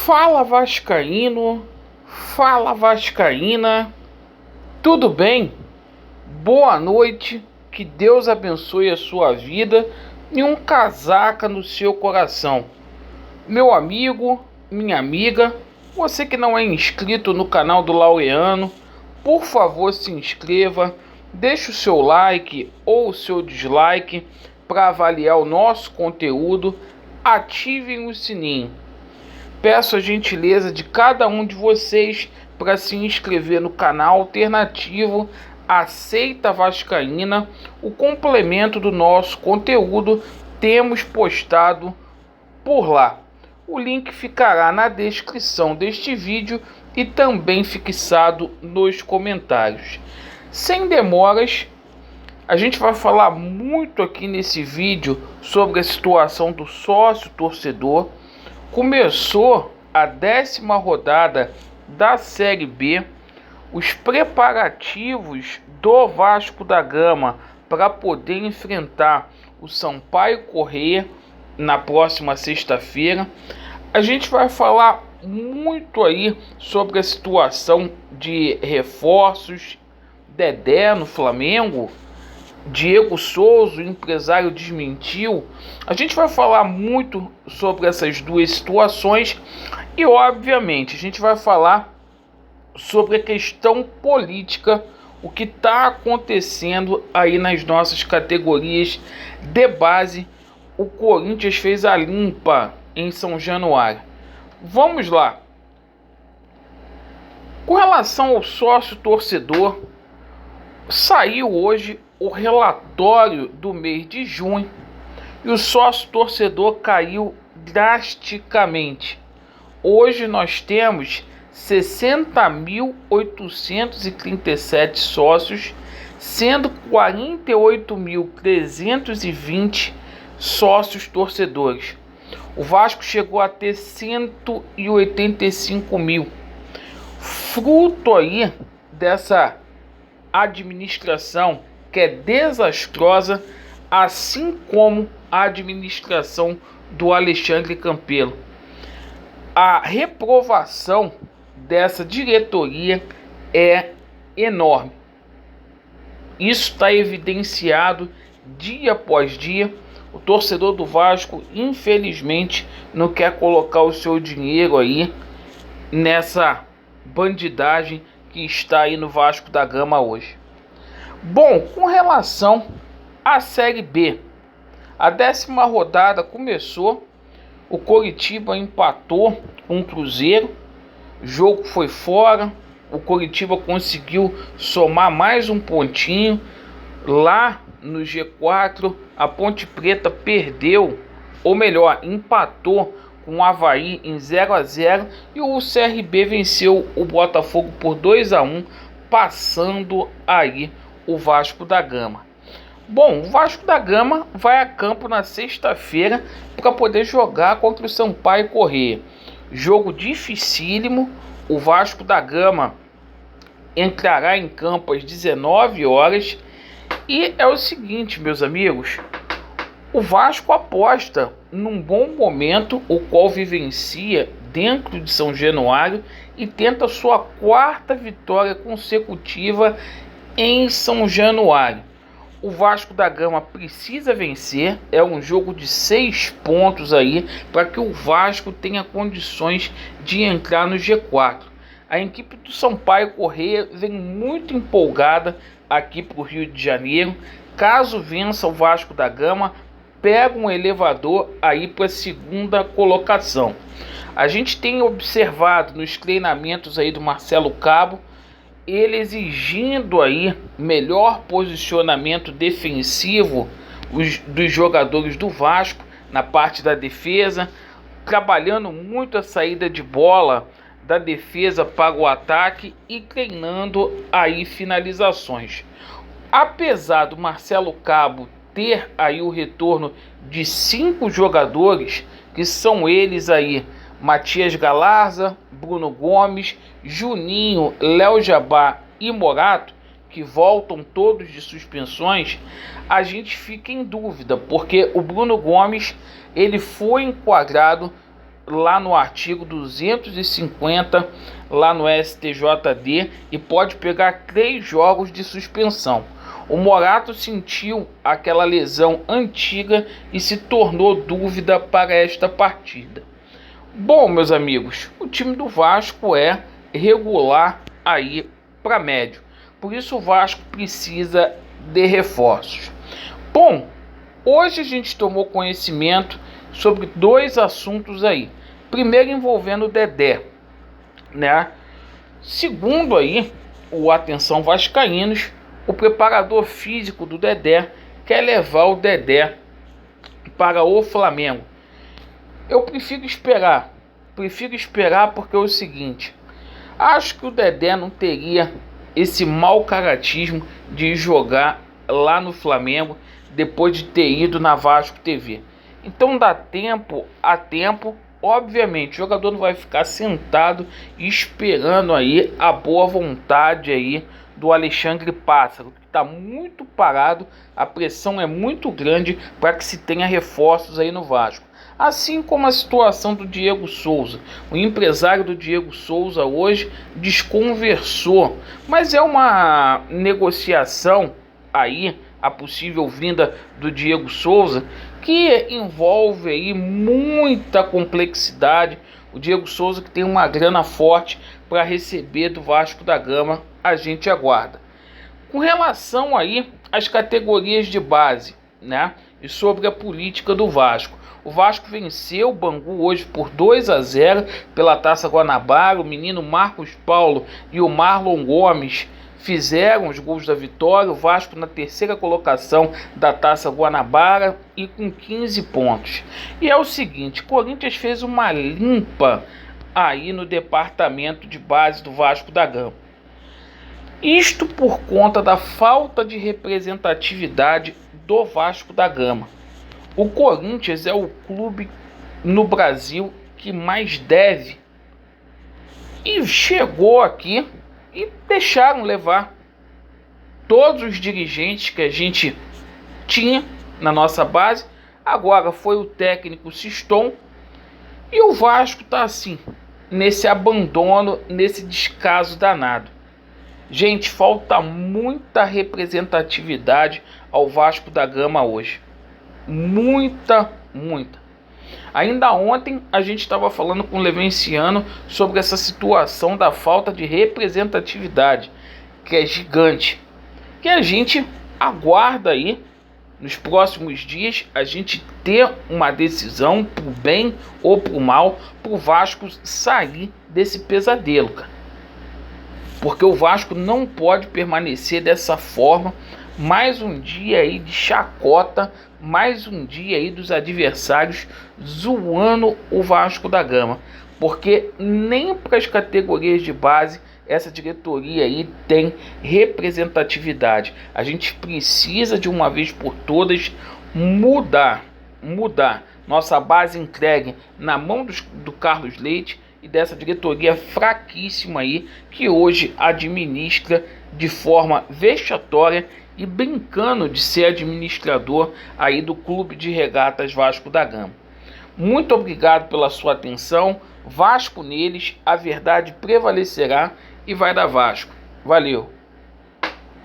Fala Vascaíno, fala Vascaína, tudo bem? Boa noite, que Deus abençoe a sua vida e um casaca no seu coração. Meu amigo, minha amiga, você que não é inscrito no canal do Laureano, por favor se inscreva, deixe o seu like ou o seu dislike para avaliar o nosso conteúdo, ativem o sininho. Peço a gentileza de cada um de vocês para se inscrever no canal alternativo Aceita Vascaína, o complemento do nosso conteúdo temos postado por lá. O link ficará na descrição deste vídeo e também fixado nos comentários. Sem demoras, a gente vai falar muito aqui nesse vídeo sobre a situação do sócio torcedor. Começou a 10ª rodada da Série B, os preparativos do Vasco da Gama para poder enfrentar o Sampaio Corrêa na próxima sexta-feira. A gente vai falar muito aí sobre a situação de reforços, Dedé no Flamengo, Diego Souza, o empresário, desmentiu. A gente vai falar muito sobre essas duas situações e, obviamente, a gente vai falar sobre a questão política, o que está acontecendo aí nas nossas categorias de base. O Corinthians fez a limpa em São Januário. Vamos lá. Com relação ao sócio torcedor, saiu hoje o relatório do mês de junho e o sócio torcedor caiu drasticamente. Hoje nós temos 60.837 sócios, sendo 48.320 sócios torcedores. O Vasco chegou a ter 185 mil. Fruto aí dessa administração que é desastrosa, assim como a administração do Alexandre Campelo. A reprovação dessa diretoria é enorme. Isso está evidenciado dia após dia. O torcedor do Vasco, infelizmente, não quer colocar o seu dinheiro aí nessa bandidagem que está aí no Vasco da Gama hoje. Bom, com relação à Série B, a 10ª rodada começou, o Coritiba empatou com o Cruzeiro, o jogo foi fora, o Coritiba conseguiu somar mais um pontinho, lá no G4 a Ponte Preta perdeu, ou melhor, empatou com o Avaí em 0-0 e o CRB venceu o Botafogo por 2-1, passando aí o Vasco da Gama. Bom, o Vasco da Gama vai a campo na sexta-feira para poder jogar contra o Sampaio Corrêa. Jogo dificílimo. O Vasco da Gama entrará em campo às 19 horas. E é o seguinte, meus amigos, o Vasco aposta num bom momento, o qual vivencia dentro de São Januário e tenta sua 4ª vitória consecutiva em São Januário. O Vasco da Gama precisa vencer, é um jogo de 6 pontos aí para que o Vasco tenha condições de entrar no G4. A equipe do Sampaio Corrêa vem muito empolgada aqui para o Rio de Janeiro. Caso vença o Vasco da Gama, pega um elevador aí para a 2ª colocação. A gente tem observado nos treinamentos aí do Marcelo Cabo, ele exigindo aí melhor posicionamento defensivo dos jogadores do Vasco na parte da defesa, trabalhando muito a saída de bola da defesa para o ataque e treinando aí finalizações. Apesar do Marcelo Cabo ter aí o retorno de 5 jogadores, que são eles aí: Matias Galarza, Bruno Gomes, Juninho, Léo Jabá e Morato, que voltam todos de suspensões, a gente fica em dúvida, porque o Bruno Gomes ele foi enquadrado lá no artigo 250, lá no STJD, e pode pegar 3 jogos de suspensão. O Morato sentiu aquela lesão antiga e se tornou dúvida para esta partida. Bom, meus amigos, o time do Vasco é regular aí para médio. Por isso o Vasco precisa de reforços. Bom, hoje a gente tomou conhecimento sobre 2 assuntos aí. Primeiro envolvendo o Dedé, né? Segundo aí, o Atenção Vascaínos, o preparador físico do Dedé quer levar o Dedé para o Flamengo. Eu prefiro esperar porque é o seguinte, acho que o Dedé não teria esse mau caratismo de jogar lá no Flamengo depois de ter ido na Vasco TV. Então dá tempo a tempo. Obviamente o jogador não vai ficar sentado esperando aí a boa vontade aí do Alexandre Pássaro, que está muito parado, a pressão é muito grande para que se tenha reforços aí no Vasco. Assim como a situação do Diego Souza. O empresário do Diego Souza hoje desconversou, mas é uma negociação aí, a possível vinda do Diego Souza, que envolve aí muita complexidade. O Diego Souza que tem uma grana forte para receber do Vasco da Gama, a gente aguarda. Com relação aí às categorias de base, né, e sobre a política do Vasco. O Vasco venceu o Bangu hoje por 2-0 pela Taça Guanabara. O menino Marcos Paulo e o Marlon Gomes fizeram os gols da vitória. O Vasco na 3ª colocação da Taça Guanabara e com 15 pontos. E é o seguinte, o Corinthians fez uma limpa aí no departamento de base do Vasco da Gama. Isto por conta da falta de representatividade do Vasco da Gama. O Corinthians é o clube no Brasil que mais deve. E chegou aqui e deixaram levar todos os dirigentes que a gente tinha na nossa base. Agora foi o técnico Siston e o Vasco está assim, nesse abandono, nesse descaso danado. Gente, falta muita representatividade ao Vasco da Gama hoje. Muita. Ainda ontem a gente estava falando com o Levenciano sobre essa situação da falta de representatividade, que é gigante, que a gente aguarda aí nos próximos dias a gente ter uma decisão pro bem ou pro mal, pro Vasco sair desse pesadelo, cara. Porque o Vasco não pode permanecer dessa forma. Mais um dia aí de chacota, mais um dia aí dos adversários zoando o Vasco da Gama. Porque nem para as categorias de base essa diretoria aí tem representatividade. A gente precisa de uma vez por todas mudar. Nossa base entregue na mão do Carlos Leite e dessa diretoria fraquíssima aí, que hoje administra de forma vexatória e brincando de ser administrador aí do Clube de Regatas Vasco da Gama. Muito obrigado pela sua atenção. Vasco neles, a verdade prevalecerá e vai dar Vasco. Valeu!